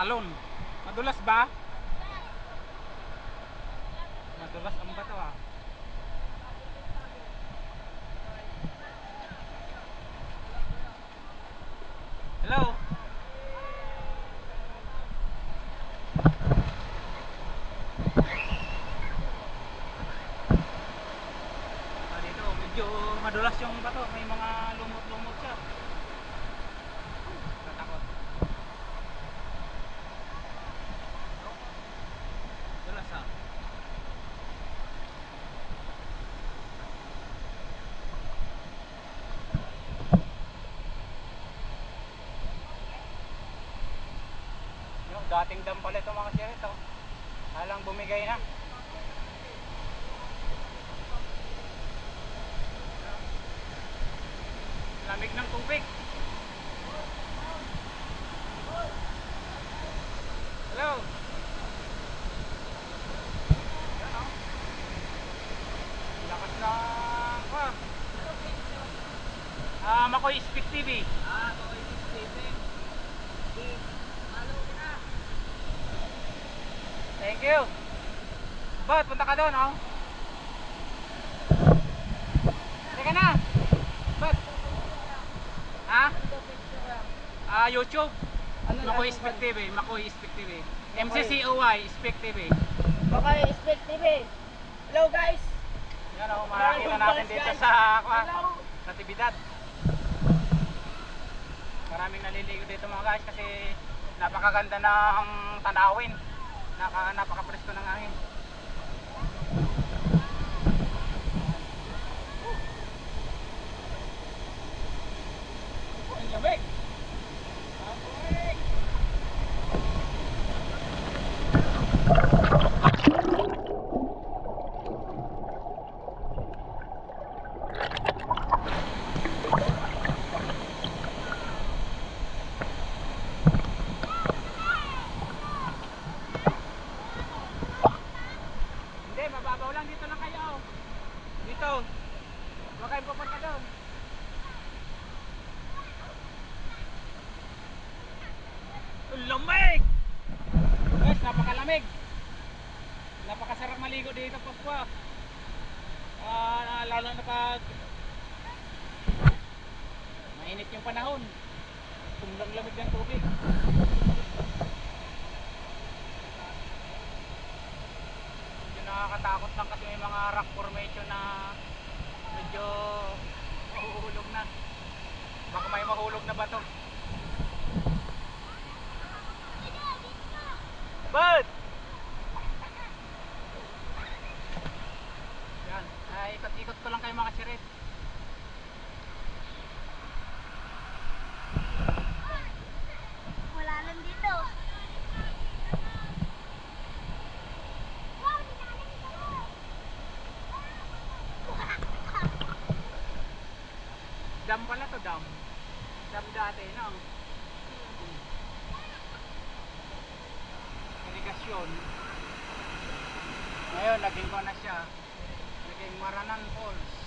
talon. Madulas ba? Madulas ang bato ah. Hello? Dito medyo madulas yung bato. May mga lumot-lumot siya. Natakot. Dulas ah. Yung dating dam pala ito mga sirit oh. Halang bumigay na. Lamig ng tubig. Hello. Yan oh. Lakas na Makoy Speak TV. Makoy Speak TV. Follow na. Thank you. Bot, punta ka doon oh. Teka na. Bot. Ha? YouTube. Makoy Speak TV. Makoy Speak TV. MCCOY Speak TV. Makoy Speak TV. Hello guys. Yan o, makakita natin dito sa natibidad. Maraming naliligo dito mga guys kasi napakaganda ng tanawin. Napaka-presko ng hangin. Ang lamig. Hindi, mababaw lang. Dito lang kayo. Dito. Huwag kayong pupunta doon. Ang lamig! Guys, napakalamig. Napakasarap maligo dito, Pasqua. Lalo na pag mainit yung panahon. Tumlang lamig ng tubig. Medyo nakakatakot lang kasi may mga rock formation na medyo mahuhulog na. Baka may mahulog na bato. Bud! Yan, ikot-ikot ko lang kayo mga sirit. Wala lang dito. Dam pala to, dam. Dam dati, no? Irigasyon. Ngayon, naging ko na siya. Naging Maranan Falls.